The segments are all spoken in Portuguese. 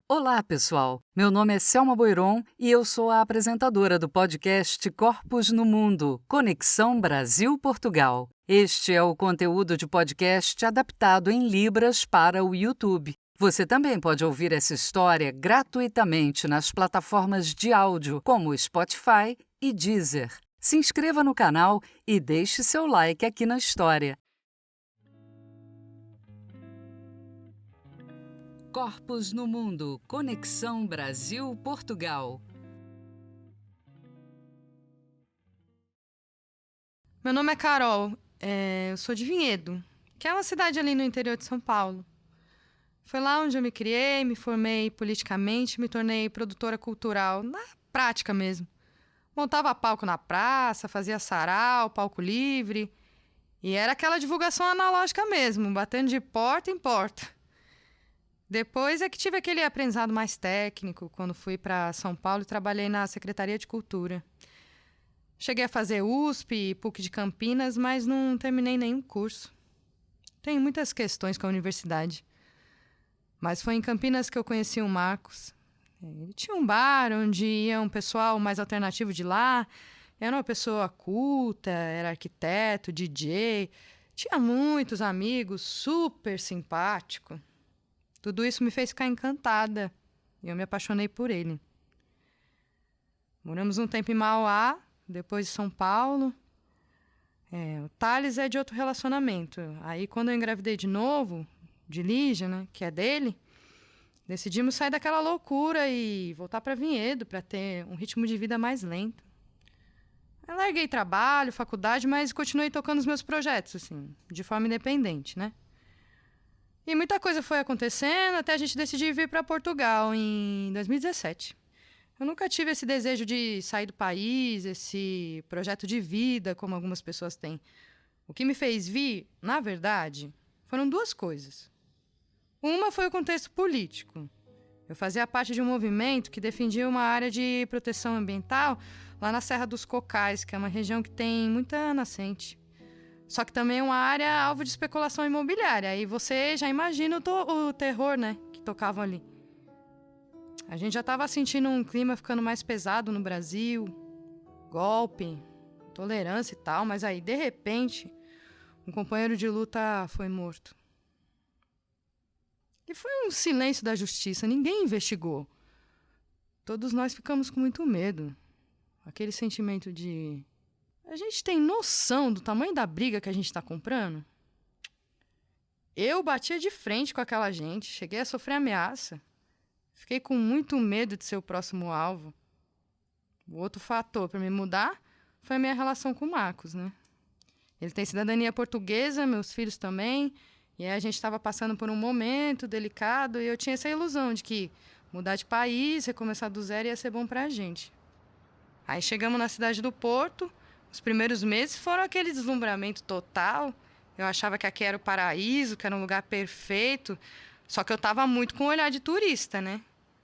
Olá, pessoal! Meu nome é Selma Boiron e eu sou a apresentadora do podcast Corpos no Mundo, Conexão Brasil-Portugal. Este é o conteúdo de podcast adaptado em Libras para o YouTube. Você também pode ouvir essa história gratuitamente nas plataformas de áudio, como Spotify e Deezer. Se inscreva no canal e deixe seu like aqui na história. Corpos no Mundo, Conexão Brasil-Portugal. Meu nome é Carol, eu sou de Vinhedo, que é uma cidade ali no interior de São Paulo. Foi lá onde eu me criei, me formei politicamente, me tornei produtora cultural, na prática mesmo. Montava palco na praça, fazia sarau, palco livre. E era aquela divulgação analógica mesmo, batendo de porta em porta. Depois é que tive aquele aprendizado mais técnico, quando fui para São Paulo e trabalhei na Secretaria de Cultura. Cheguei a fazer USP e PUC de Campinas, mas não terminei nenhum curso. Tenho muitas questões com a universidade. Mas foi em Campinas que eu conheci o Marcos. Ele tinha um bar onde ia um pessoal mais alternativo de lá. Era uma pessoa culta, era arquiteto, DJ. Tinha muitos amigos, super simpático. Tudo isso me fez ficar encantada e eu me apaixonei por ele. Moramos um tempo em Mauá, depois em São Paulo. O Thales é de outro relacionamento. Aí, quando eu engravidei de novo, de Lígia, né, que é dele, decidimos sair daquela loucura e voltar para Vinhedo para ter um ritmo de vida mais lento. Eu larguei trabalho, faculdade, mas continuei tocando os meus projetos, assim, de forma independente, né? E muita coisa foi acontecendo até a gente decidir vir para Portugal em 2017. Eu nunca tive esse desejo de sair do país, esse projeto de vida, como algumas pessoas têm. O que me fez vir, na verdade, foram duas coisas. Uma foi o contexto político. Eu fazia parte de um movimento que defendia uma área de proteção ambiental lá na Serra dos Cocais, que é uma região que tem muita nascente. Só que também é uma área alvo de especulação imobiliária. Aí você já imagina o terror, né, que tocavam ali. A gente já estava sentindo um clima ficando mais pesado no Brasil. Golpe, intolerância e tal. Mas aí, de repente, um companheiro de luta foi morto. E foi um silêncio da justiça. Ninguém investigou. Todos nós ficamos com muito medo. Aquele sentimento de... A gente tem noção do tamanho da briga que a gente está comprando? Eu batia de frente com aquela gente, cheguei a sofrer ameaça. Fiquei com muito medo de ser o próximo alvo. O outro fator para me mudar foi a minha relação com o Marcos, né? Ele tem cidadania portuguesa, meus filhos também, e aí a gente estava passando por um momento delicado e eu tinha essa ilusão de que mudar de país, recomeçar do zero ia ser bom para a gente. Aí chegamos na cidade do Porto. Os primeiros meses foram aquele deslumbramento total. Eu achava que aqui era o paraíso, que era um lugar perfeito. Só que eu estava muito com o olhar de turista, né?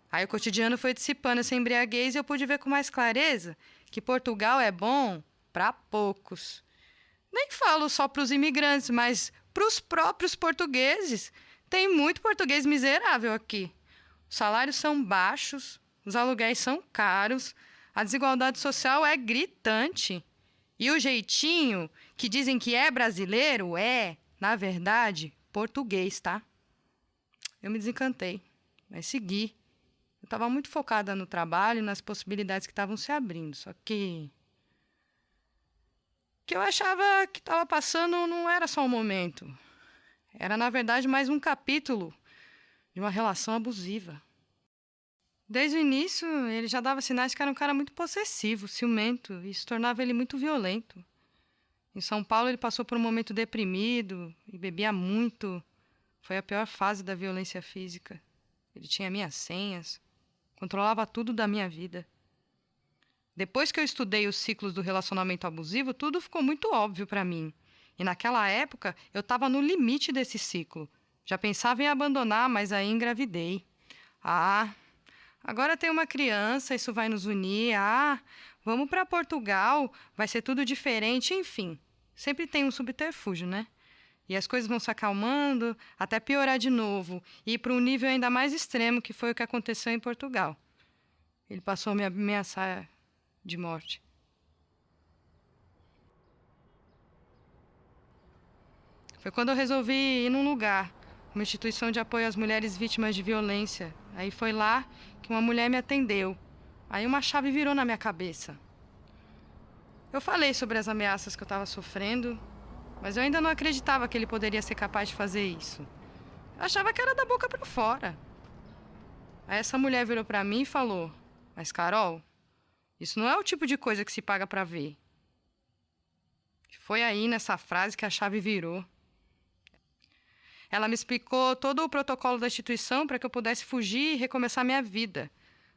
Aí o cotidiano foi dissipando essa embriaguez e eu pude ver com mais clareza que Portugal é bom para poucos. Nem falo só para os imigrantes, mas para os próprios portugueses. Tem muito português miserável aqui. Os salários são baixos, os aluguéis são caros, a desigualdade social é gritante. E o jeitinho que dizem que é brasileiro é, na verdade, português, tá? Eu me desencantei, mas segui. Eu estava muito focada no trabalho e nas possibilidades que estavam se abrindo. Só que o que eu achava que estava passando não era só um momento. Era, na verdade, mais um capítulo de uma relação abusiva. Desde o início, ele já dava sinais que era um cara muito possessivo, ciumento, e isso tornava ele muito violento. Em São Paulo, ele passou por um momento deprimido e bebia muito. Foi a pior fase da violência física. Ele tinha minhas senhas, controlava tudo da minha vida. Depois que eu estudei os ciclos do relacionamento abusivo, tudo ficou muito óbvio para mim. E naquela época, eu estava no limite desse ciclo. Já pensava em abandonar, mas aí engravidei. Agora tem uma criança, isso vai nos unir. Vamos para Portugal, vai ser tudo diferente, enfim. Sempre tem um subterfúgio, né? E as coisas vão se acalmando até piorar de novo e ir para um nível ainda mais extremo, que foi o que aconteceu em Portugal. Ele passou a me ameaçar de morte. Foi quando eu resolvi ir num lugar, uma instituição de apoio às mulheres vítimas de violência. Aí foi lá que uma mulher me atendeu. Aí uma chave virou na minha cabeça. Eu falei sobre as ameaças que eu estava sofrendo, mas eu ainda não acreditava que ele poderia ser capaz de fazer isso. Eu achava que era da boca para fora. Aí essa mulher virou para mim e falou: "Mas Carol, isso não é o tipo de coisa que se paga para ver." Foi aí nessa frase que a chave virou. Ela me explicou todo o protocolo da instituição para que eu pudesse fugir e recomeçar minha vida.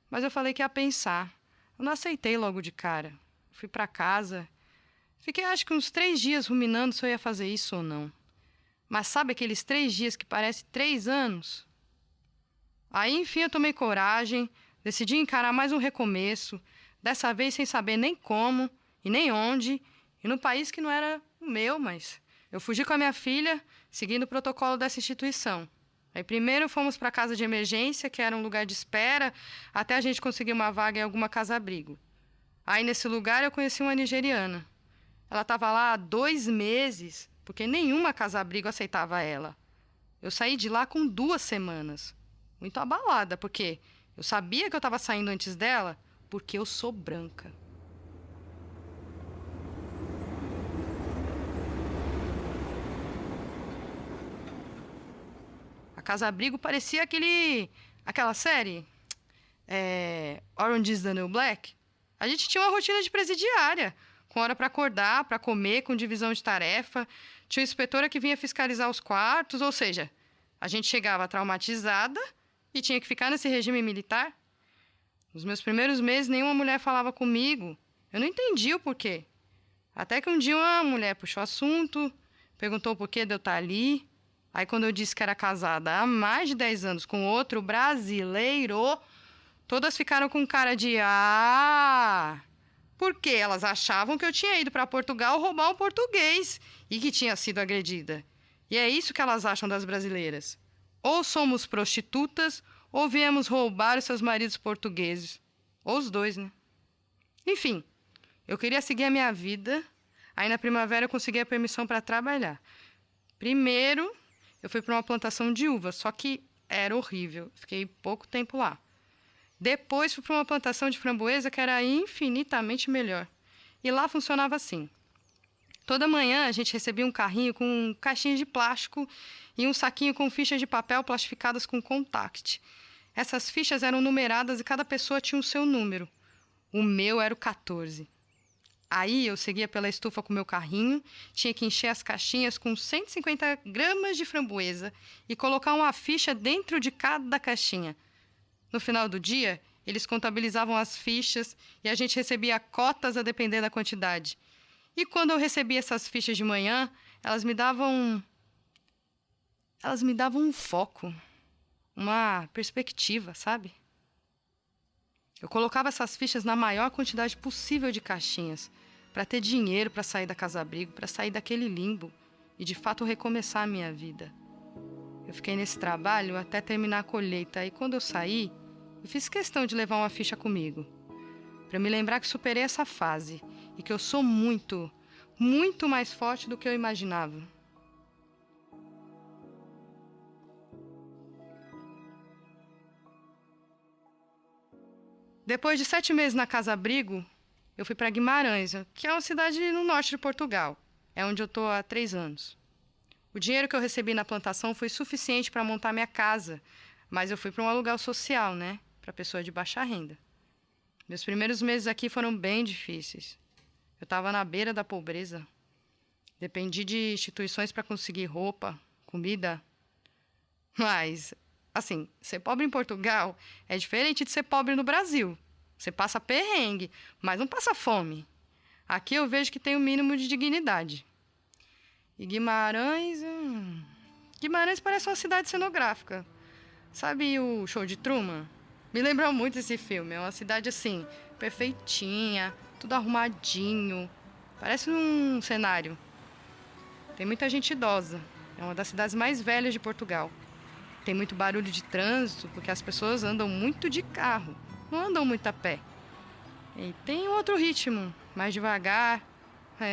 Mas eu falei que ia pensar. Eu não aceitei logo de cara. Fui para casa. Fiquei acho que uns 3 dias ruminando se eu ia fazer isso ou não. Mas sabe aqueles 3 dias que parecem 3 anos? Aí, enfim, eu tomei coragem, decidi encarar mais um recomeço, dessa vez sem saber nem como e nem onde, e num país que não era o meu, mas eu fugi com a minha filha, seguindo o protocolo dessa instituição. Aí primeiro fomos para a casa de emergência, que era um lugar de espera, até a gente conseguir uma vaga em alguma casa-abrigo. Aí nesse lugar eu conheci uma nigeriana. Ela estava lá há 2 meses, porque nenhuma casa-abrigo aceitava ela. Eu saí de lá com 2 semanas. Muito abalada, porque eu sabia que eu estava saindo antes dela, porque eu sou branca. A casa-abrigo parecia aquela série, Orange is the New Black. A gente tinha uma rotina de presidiária, com hora para acordar, para comer, com divisão de tarefa. Tinha uma inspetora que vinha fiscalizar os quartos, ou seja, a gente chegava traumatizada e tinha que ficar nesse regime militar. Nos meus primeiros meses, nenhuma mulher falava comigo. Eu não entendia o porquê. Até que um dia uma mulher puxou o assunto, perguntou o porquê de eu estar ali. Aí, quando eu disse que era casada há mais de 10 anos com outro brasileiro, todas ficaram com cara de porque elas achavam que eu tinha ido para Portugal roubar um português e que tinha sido agredida. E é isso que elas acham das brasileiras. Ou somos prostitutas, ou viemos roubar os seus maridos portugueses. Ou os dois, né? Enfim, eu queria seguir a minha vida. Aí, na primavera, eu consegui a permissão para trabalhar. Primeiro, eu fui para uma plantação de uvas, só que era horrível. Fiquei pouco tempo lá. Depois, fui para uma plantação de framboesa que era infinitamente melhor. E lá funcionava assim. Toda manhã, a gente recebia um carrinho com caixinhas de plástico e um saquinho com fichas de papel plastificadas com contact. Essas fichas eram numeradas e cada pessoa tinha o seu número. O meu era o 14. Aí eu seguia pela estufa com o meu carrinho, tinha que encher as caixinhas com 150 gramas de framboesa e colocar uma ficha dentro de cada caixinha. No final do dia, eles contabilizavam as fichas e a gente recebia cotas a depender da quantidade. E quando eu recebia essas fichas de manhã, elas me davam um foco, uma perspectiva, sabe? Eu colocava essas fichas na maior quantidade possível de caixinhas, para ter dinheiro para sair da casa-abrigo, para sair daquele limbo e, de fato, recomeçar a minha vida. Eu fiquei nesse trabalho até terminar a colheita e, quando eu saí, eu fiz questão de levar uma ficha comigo, para me lembrar que superei essa fase e que eu sou muito, muito mais forte do que eu imaginava. Depois de 7 meses na casa-abrigo, eu fui para Guimarães, que é uma cidade no norte de Portugal. É onde eu estou há 3 anos. O dinheiro que eu recebi na plantação foi suficiente para montar minha casa, mas eu fui para um aluguel social, né? Para pessoa de baixa renda. Meus primeiros meses aqui foram bem difíceis. Eu estava na beira da pobreza. Dependi de instituições para conseguir roupa, comida. Mas, assim, ser pobre em Portugal é diferente de ser pobre no Brasil. Você passa perrengue, mas não passa fome. Aqui eu vejo que tem um mínimo de dignidade. E Guimarães... Guimarães parece uma cidade cenográfica. Sabe o Show de Truman? Me lembra muito esse filme. É uma cidade, assim, perfeitinha, tudo arrumadinho. Parece um cenário. Tem muita gente idosa. É uma das cidades mais velhas de Portugal. Tem muito barulho de trânsito, porque as pessoas andam muito de carro, não andam muito a pé. E tem outro ritmo, mais devagar,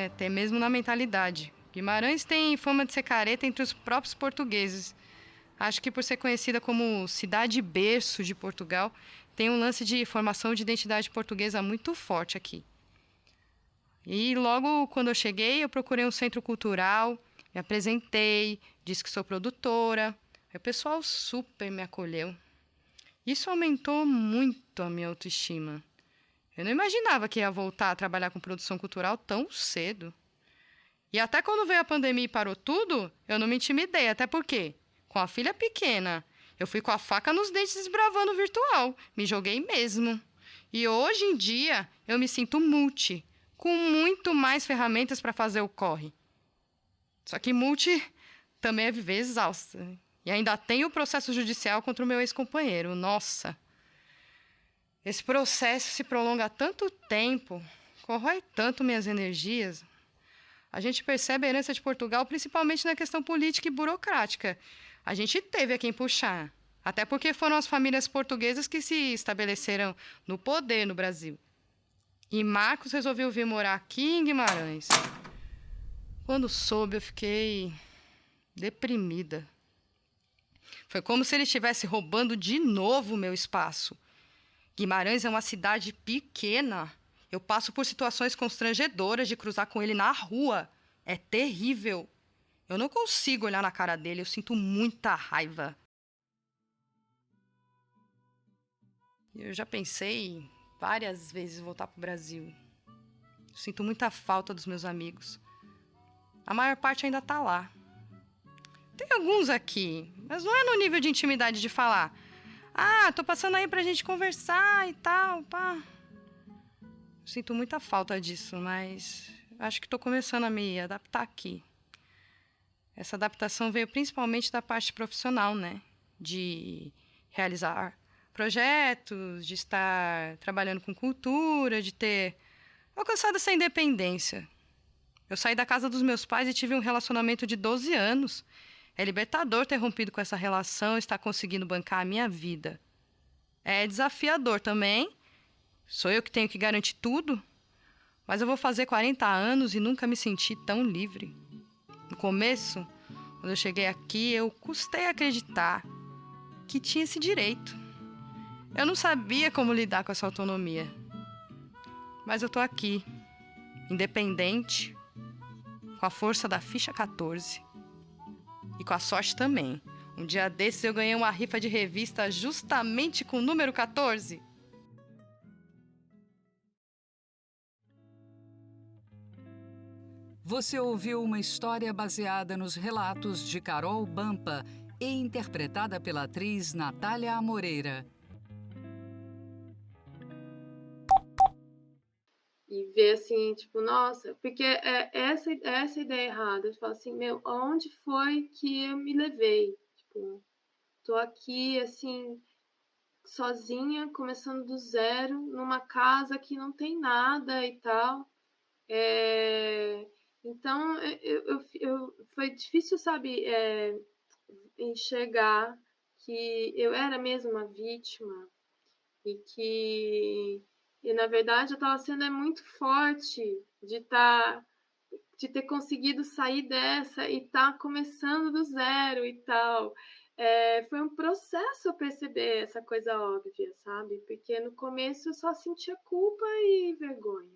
até mesmo na mentalidade. Guimarães tem fama de ser careta entre os próprios portugueses. Acho que por ser conhecida como cidade berço de Portugal, tem um lance de formação de identidade portuguesa muito forte aqui. E logo quando eu cheguei, eu procurei um centro cultural, me apresentei, disse que sou produtora. O pessoal super me acolheu. Isso aumentou muito a minha autoestima. Eu não imaginava que ia voltar a trabalhar com produção cultural tão cedo. E até quando veio a pandemia e parou tudo, eu não me intimidei, até porque, com a filha pequena, eu fui com a faca nos dentes desbravando o virtual. Me joguei mesmo. E hoje em dia, eu me sinto multi, com muito mais ferramentas para fazer o corre. Só que multi também é viver exausta. E ainda tem o processo judicial contra o meu ex-companheiro. Nossa! Esse processo se prolonga há tanto tempo, corrói tanto minhas energias. A gente percebe a herança de Portugal principalmente na questão política e burocrática. A gente teve a quem puxar. Até porque foram as famílias portuguesas que se estabeleceram no poder no Brasil. E Marcos resolveu vir morar aqui em Guimarães. Quando soube, eu fiquei deprimida. Foi como se ele estivesse roubando de novo o meu espaço. Guimarães é uma cidade pequena. Eu passo por situações constrangedoras de cruzar com ele na rua. É terrível. Eu não consigo olhar na cara dele, eu sinto muita raiva. Eu já pensei várias vezes em voltar para o Brasil. Eu sinto muita falta dos meus amigos. A maior parte ainda está lá. Tem alguns aqui, mas não é no nível de intimidade de falar: ah, tô passando aí pra gente conversar e tal, pá. Eu sinto muita falta disso, mas acho que tô começando a me adaptar aqui. Essa adaptação veio principalmente da parte profissional, né? De realizar projetos, de estar trabalhando com cultura, de ter alcançado essa independência. Eu saí da casa dos meus pais e tive um relacionamento de 12 anos. É libertador ter rompido com essa relação e estar conseguindo bancar a minha vida. É desafiador também. Sou eu que tenho que garantir tudo. Mas eu vou fazer 40 anos e nunca me senti tão livre. No começo, quando eu cheguei aqui, eu custei acreditar que tinha esse direito. Eu não sabia como lidar com essa autonomia. Mas eu tô aqui, independente, com a força da ficha 14. E com a sorte também. Um dia desses eu ganhei uma rifa de revista justamente com o número 14. Você ouviu uma história baseada nos relatos de Carol Bampa e interpretada pela atriz Natália Amoreira. E ver assim, tipo, nossa, porque é essa ideia errada. Eu falo assim, meu, aonde foi que eu me levei? Tipo, tô aqui, assim, sozinha, começando do zero, numa casa que não tem nada e tal. Então, foi difícil, sabe, enxergar que eu era mesmo uma vítima e que... E, na verdade, eu estava sendo muito forte de ter conseguido sair dessa e estar começando do zero e tal. Foi um processo eu perceber essa coisa óbvia, sabe? Porque no começo eu só sentia culpa e vergonha.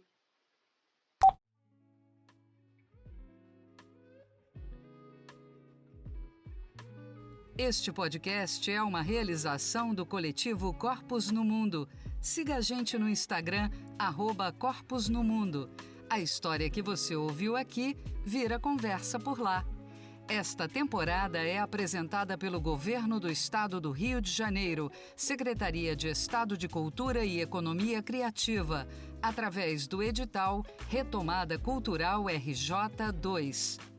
Este podcast é uma realização do coletivo Corpos no Mundo. Siga a gente no Instagram, @corposnomundo. A história que você ouviu aqui vira conversa por lá. Esta temporada é apresentada pelo Governo do Estado do Rio de Janeiro, Secretaria de Estado de Cultura e Economia Criativa, através do edital Retomada Cultural RJ 2.